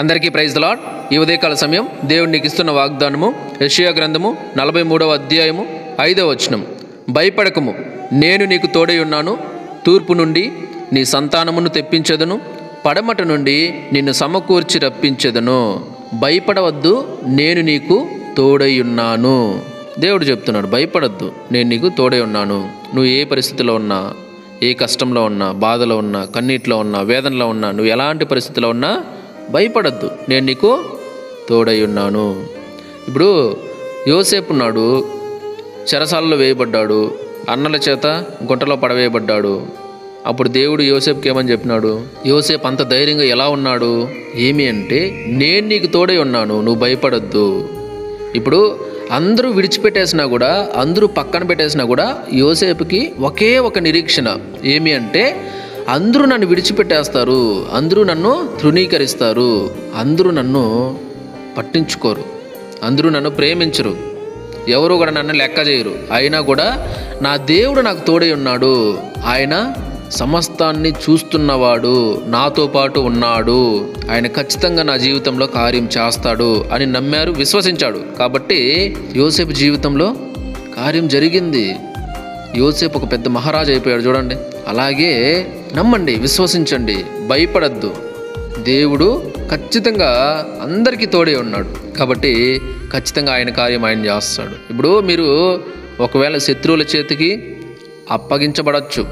అందరికీ praise the lord. ఈ ఉదయకాల సమయం దేవుడు నీకు ఇస్తున్న వాగ్దానము యెషయా గ్రంథము 43వ అధ్యాయము 5వ వచనం. భయపడకము, నేను నీకు తోడై ఉన్నాను. తూర్పు నుండి నీ సంతానమును తెప్పించెదను, పడమట నుండి నిన్ను సమకూర్చి రప్పించెదను. భయపడవద్దు, నేను నీకు తోడై ఉన్నాను. దేవుడు చెప్తున్నాడు, భయపడద్దు, నేను నీకు తోడై ఉన్నాను. నువ్వు ఏ పరిస్థితిలో ఉన్నా, ఏ కష్టంలో ఉన్నా, బాధలో ఉన్నా, కన్నీటిలో ఉన్నా, వేదనలో ఉన్నా, నువ్వు ఎలాంటి పరిస్థితిలో ఉన్నా భయపడద్దు, నేను నీకు తోడై ఉన్నాను. ఇప్పుడు యోసేపు ఉన్నాడు, చెరసాలలో వేయబడ్డాడు, అన్నల చేత గుంటలో పడవేయబడ్డాడు. అప్పుడు దేవుడు యోసేపుకి ఏమని చెప్పినాడు? యోసేపు అంత ధైర్యంగా ఎలా ఉన్నాడు? ఏమి అంటే, నేను నీకు తోడై ఉన్నాను, నువ్వు భయపడద్దు. ఇప్పుడు అందరూ విడిచిపెట్టేసినా కూడా, అందరూ పక్కన పెట్టేసినా కూడా యోసేపుకి ఒకే ఒక నిరీక్షణ. ఏమి అంటే, అందరూ నన్ను విడిచిపెట్టేస్తారు, అందరూ నన్ను తృణీకరిస్తారు, అందరూ నన్ను పట్టించుకోరు, అందరూ నన్ను ప్రేమించరు, ఎవరు కూడా నన్ను లెక్క చేయరు. అయినా కూడా నా దేవుడు నాకు తోడై ఉన్నాడు, ఆయన సమస్తాన్ని చూస్తున్నవాడు, నాతో పాటు ఉన్నాడు, ఆయన ఖచ్చితంగా నా జీవితంలో కార్యం చేస్తాడు అని నమ్మారు, విశ్వసించాడు. కాబట్టి యోసేపు జీవితంలో కార్యం జరిగింది. యోసేపు ఒక పెద్ద మహారాజు అయిపోయాడు. చూడండి, అలాగే నమ్మండి, విశ్వసించండి, భయపడద్దు. దేవుడు ఖచ్చితంగా అందరికీ తోడే ఉన్నాడు, కాబట్టి ఖచ్చితంగా ఆయన కార్యం ఆయన చేస్తాడు. ఇప్పుడు మీరు ఒకవేళ శత్రువుల చేతికి అప్పగించబడచ్చు.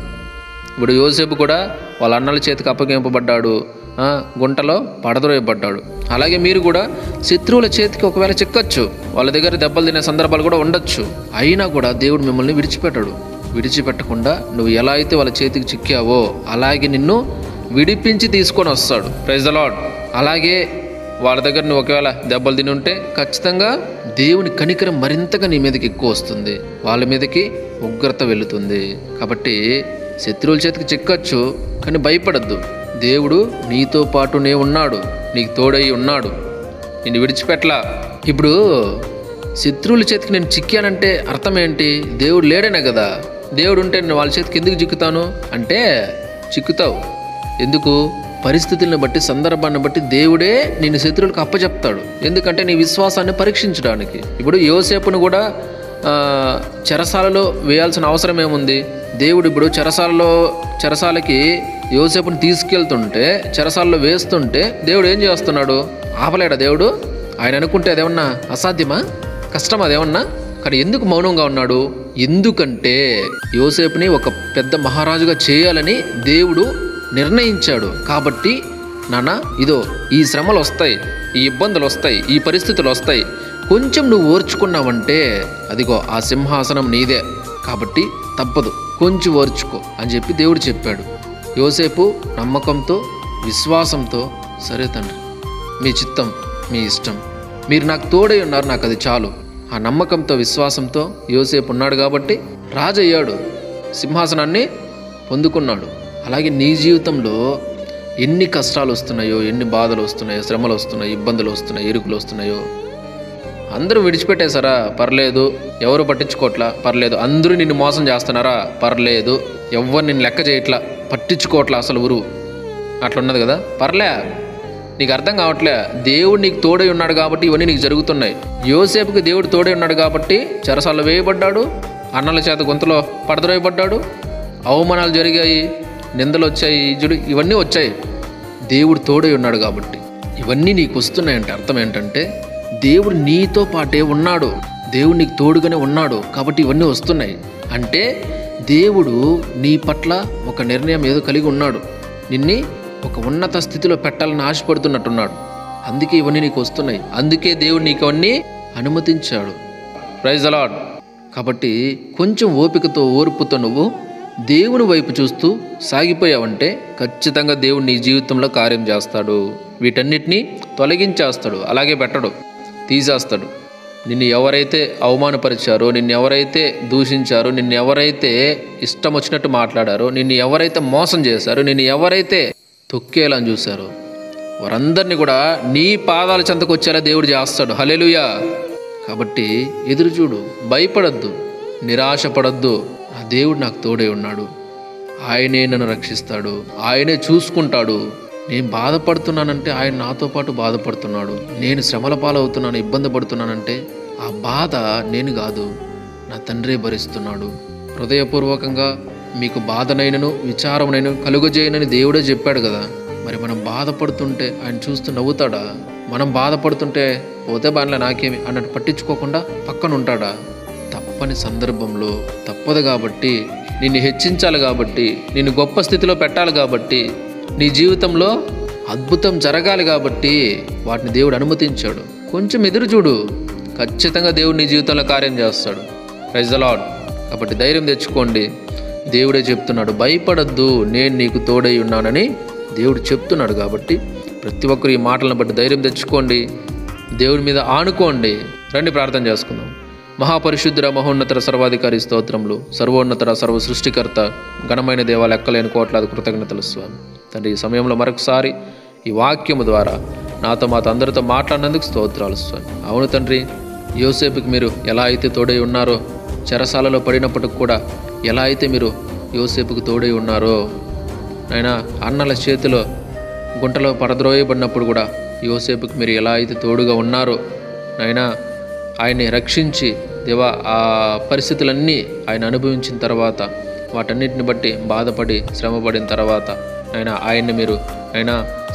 ఇప్పుడు యోసేపు కూడా వాళ్ళ అన్నల చేతికి అప్పగింపబడ్డాడు, గుంటలో పడద్రోయబడ్డాడు. అలాగే మీరు కూడా శత్రువుల చేతికి ఒకవేళ చిక్కచ్చు, వాళ్ళ దగ్గర దెబ్బలు తినే సందర్భాలు కూడా ఉండొచ్చు. అయినా కూడా దేవుడు మిమ్మల్ని విడిచిపెట్టడు. విడిచిపెట్టకుండా నువ్వు ఎలా అయితే వాళ్ళ చేతికి చిక్కావో అలాగే నిన్ను విడిపించి తీసుకొని వస్తాడు. Praise the lord. అలాగే వాళ్ళ దగ్గర నువ్వు ఒకవేళ దెబ్బలు తిని ఉంటే ఖచ్చితంగా దేవుని కనికరం మరింతగా నీ మీదకి ఎక్కువ వస్తుంది, వాళ్ళ మీదకి ఉగ్రత వెళుతుంది. కాబట్టి శత్రువుల చేతికి చిక్కచ్చు, కానీ భయపడద్దు. దేవుడు నీతో పాటునే ఉన్నాడు, నీకు తోడై ఉన్నాడు, నిన్ను విడిచిపెట్టలా. ఇప్పుడు శత్రువుల చేతికి నేను చిక్కానంటే అర్థం ఏంటి? దేవుడు లేడనే కదా. దేవుడు ఉంటే నేను వాళ్ళ చేతికి ఎందుకు చిక్కుతాను అంటే, చిక్కుతావు. ఎందుకు? పరిస్థితులను బట్టి, సందర్భాన్ని బట్టి దేవుడే నిన్ను శత్రువులకు అప్పచెప్తాడు. ఎందుకంటే నీ విశ్వాసాన్ని పరీక్షించడానికి. ఇప్పుడు యోసేపును కూడా చెరసాలలో వేయాల్సిన అవసరం ఏముంది? దేవుడు ఇప్పుడు చెరసాలకి యోసేపుని తీసుకెళ్తుంటే, చెరసాలలో వేస్తుంటే దేవుడు ఏం చేస్తున్నాడు? ఆపలేడా దేవుడు? ఆయన అనుకుంటే అదేమన్నా అసాధ్యమా? కష్టమా అదేమన్నా? కానీ ఎందుకు మౌనంగా ఉన్నాడు? ఎందుకంటే యోసేపుని ఒక పెద్ద మహారాజుగా చేయాలని దేవుడు నిర్ణయించాడు. కాబట్టి నాన్న, ఇదో ఈ శ్రమలు వస్తాయి, ఈ ఇబ్బందులు వస్తాయి, ఈ పరిస్థితులు వస్తాయి, కొంచెం నువ్వు ఓర్చుకున్నావంటే అదిగో ఆ సింహాసనం నీదే, కాబట్టి తప్పదు, కొంచెం ఓర్చుకో అని చెప్పి దేవుడు చెప్పాడు. యోసేపు నమ్మకంతో, విశ్వాసంతో, సరే తండ్రి, మీ చిత్తం, మీ ఇష్టం, మీరు నాకు తోడై ఉన్నారు, నాకు అది చాలు. ఆ నమ్మకంతో, విశ్వాసంతో యోసేపు ఉన్నాడు కాబట్టి రాజు అయ్యాడు, సింహాసనాన్ని పొందుకున్నాడు. అలాగే నీ జీవితంలో ఎన్ని కష్టాలు వస్తున్నాయో, ఎన్ని బాధలు వస్తున్నాయో, శ్రమలు వస్తున్నాయో, ఇబ్బందులు వస్తున్నాయో, ఇరుకులు వస్తున్నాయో, అందరూ విడిచిపెట్టేశారా? పర్లేదు. ఎవరు పట్టించుకోవట్లా? పర్లేదు. అందరూ నిన్ను మోసం చేస్తున్నారా? పర్లేదు. ఎవరు నిన్ను లెక్క చేయట్లా, పట్టించుకోవట్లా అసలు ఊరు, అట్లున్నది కదా, పర్లే. నీకు అర్థం కావట్లే, దేవుడు నీకు తోడై ఉన్నాడు కాబట్టి ఇవన్నీ నీకు జరుగుతున్నాయి. యోసేపుకి దేవుడు తోడై ఉన్నాడు కాబట్టి చెరసాలలో వేయబడ్డాడు, అన్నల చేత గుంతలో పడద్రోయబడ్డాడు, అవమానాలు జరిగాయి, నిందలు వచ్చాయి, ఇవన్నీ వచ్చాయి. దేవుడు తోడై ఉన్నాడు కాబట్టి ఇవన్నీ నీకు వస్తున్నాయంటే అర్థం ఏంటంటే, దేవుడు నీతో పాటే ఉన్నాడు, దేవుడు నీకు తోడుగానే ఉన్నాడు కాబట్టి ఇవన్నీ వస్తున్నాయి. అంటే దేవుడు నీ పట్ల ఒక నిర్ణయం ఏదో కలిగి ఉన్నాడు, నిన్ని ఒక ఉన్నత స్థితిలో పెట్టాలని ఆశపడుతున్నట్టున్నాడు. అందుకే ఇవన్నీ నీకు వస్తున్నాయి, అందుకే దేవుడు నీకు అవన్నీ అనుమతించాడు. Praise the lord. కాబట్టి కొంచెం ఓపికతో, ఓర్పుతో నువ్వు దేవుని వైపు చూస్తూ సాగిపోయావంటే ఖచ్చితంగా దేవుడు నీ జీవితంలో కార్యం చేస్తాడు. వీటన్నిటినీ తొలగించేస్తాడు, అలాగే పెట్టడు, తీసేస్తాడు. నిన్ను ఎవరైతే అవమానపరిచారో, నిన్ను ఎవరైతే దూషించారో, నిన్ను ఎవరైతే ఇష్టం వచ్చినట్టు మాట్లాడారో, నిన్ను ఎవరైతే మోసం చేశారో, నిన్ను ఎవరైతే తొక్కేయాలని చూశారో, వారందరినీ కూడా నీ పాదాల చెంతకు వచ్చేలా దేవుడు చేస్తాడు. హల్లెలూయా. కాబట్టి ఎదురు చూడు, భయపడద్దు, నిరాశపడద్దు. నా దేవుడు నాకు తోడై ఉన్నాడు, ఆయనే నన్ను రక్షిస్తాడు, ఆయనే చూసుకుంటాడు, నేను బాధపడుతున్నానంటే ఆయన నాతో పాటు బాధపడుతున్నాడు. నేను శ్రమల పాలవుతున్నాను, ఇబ్బంది పడుతున్నానంటే ఆ బాధ నేను కాదు, నా తండ్రే భరిస్తున్నాడు. హృదయపూర్వకంగా మీకు బాధనైనను విచారమునైనను కలుగజేయనని దేవుడే చెప్పాడు కదా. మరి మనం బాధపడుతుంటే ఆయన చూస్తూ నవ్వుతాడా? మనం బాధపడుతుంటే పోతే బాగా నాకేమి అన్నట్టు పట్టించుకోకుండా పక్కన ఉంటాడా? తప్పని సందర్భంలో తప్పదు కాబట్టి, నిన్ను హెచ్చించాలి కాబట్టి, నిన్ను గొప్ప స్థితిలో పెట్టాలి కాబట్టి, నీ జీవితంలో అద్భుతం జరగాలి కాబట్టి వాటిని దేవుడు అనుమతించాడు. కొంచెం ఎదురు చూడు, ఖచ్చితంగా దేవుడు నీ జీవితంలో కార్యం చేస్తాడు. Praise the lord. కాబట్టి ధైర్యం తెచ్చుకోండి. దేవుడే చెప్తున్నాడు, భయపడద్దు, నేను నీకు తోడై ఉన్నానని దేవుడు చెప్తున్నాడు. కాబట్టి ప్రతి ఒక్కరు ఈ మాటలను బట్టి ధైర్యం తెచ్చుకోండి, దేవుడి మీద ఆనుకోండి. రండి ప్రార్థన చేసుకుందాం. మహాపరిశుద్ధుడ మహోన్నతర సర్వాధికారి స్తోత్రములు, సర్వోన్నతర సర్వ సృష్టికర్త, ఘనమైన దేవ, లెక్కలేని కోట్లాది కృతజ్ఞతలు స్వామి. తండ్రి, ఈ సమయంలో మరొకసారి ఈ వాక్యము ద్వారా నాతో మాతో అందరితో మాట్లాడినందుకు స్తోత్రాలు స్వామి. అవును తండ్రి, యోసేపుకి మీరు ఎలా అయితే తోడై ఉన్నారో, చెరసాలలో పడినప్పటికి కూడా ఎలా అయితే మీరు యోసేపుకు తోడై ఉన్నారో, నాయనా అన్నల చేతిలో గుంటలో పడద్రోయబడినప్పుడు కూడా యోసేపుకి మీరు ఎలా అయితే తోడుగా ఉన్నారో, నాయనా ఆయన్ని రక్షించి దేవా ఆ పరిస్థితులన్నీ ఆయన అనుభవించిన తర్వాత, వాటన్నిటిని బట్టి బాధపడి శ్రమపడిన తర్వాత ఆయన్ని మీరు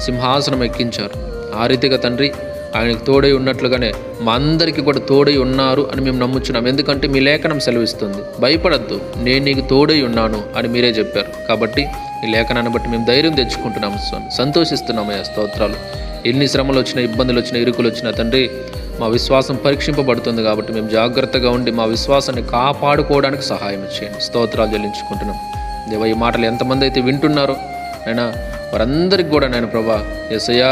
సింహాసనం ఎక్కించారు. ఆ రీతిగా తండ్రి ఆయనకు తోడై ఉన్నట్లుగానే మా అందరికీ కూడా తోడై ఉన్నారు అని మేము నమ్ముచున్నాం. ఎందుకంటే మీ లేఖనం సెలవిస్తుంది, భయపడద్దు, నేను నీకు తోడై ఉన్నాను అని మీరే చెప్పారు. కాబట్టి ఈ లేఖనాన్ని బట్టి మేము ధైర్యం తెచ్చుకుంటున్నాము స్వామి, సంతోషిస్తున్నామయ్యా. స్తోత్రాలు. ఎన్ని శ్రమలు వచ్చినా, ఇబ్బందులు వచ్చినా, ఇరుకులు వచ్చినా తండ్రి, మా విశ్వాసం పరీక్షింపబడుతుంది కాబట్టి మేము జాగ్రత్తగా ఉండి మా విశ్వాసాన్ని కాపాడుకోవడానికి సహాయం చేయండి. స్తోత్రాలు చెల్లించుకుంటున్నాం దేవా. ఈ మాటలు ఎంతమంది అయితే వింటున్నారో వారందరికీ కూడా నేను ప్రభా యేసయ్యా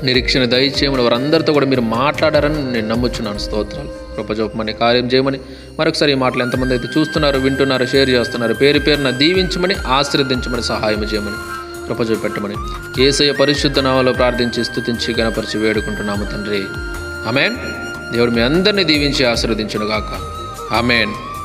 నిరీక్షణ దయచేయమని, వారందరితో కూడా మీరు మాట్లాడారని నేను నమ్ముచున్నాను. స్తోత్రాలు. కృపజోపమని, కార్యం చేయమని, మరొకసారి ఈ మాటలు ఎంతమంది అయితే చూస్తున్నారు, వింటున్నారు, షేర్ చేస్తున్నారు, పేరు పేరున దీవించమని, ఆశీర్వదించమని, సహాయం చేయమని, కృపజోపెట్టమని యేసయ్య పరిశుద్ధ నామములో ప్రార్థించి స్తుతించి గణపరిచి వేడుకుంటున్నాము తండ్రి. ఆమేన్. దేవుడు మీ అందరినీ దీవించి ఆశీర్వదించును గాక. ఆమేన్.